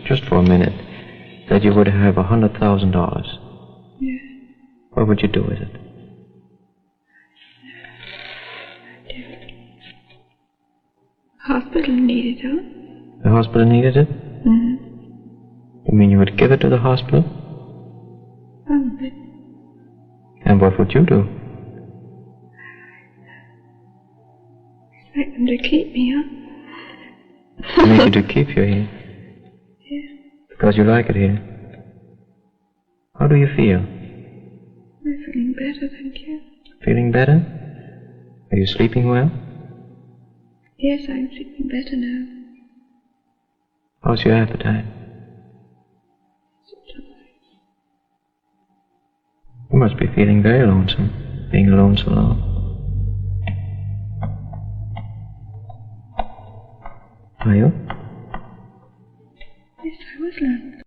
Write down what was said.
just for a minute, that you would have $100,000. Yes. What would you do with it? The hospital needed it. The hospital needed it? Mm-hmm. You mean you would give it to the hospital? Probably. And what would you do? Expect them to keep me, huh? To make you to keep you here? Yeah. Because you like it here. How do you feel? I'm feeling better, thank you. Feeling better? Are you sleeping well? Yes, I'm sleeping better now. How's your appetite? You must be feeling very lonesome, being alone so long. Are you? Yes, I was lonely.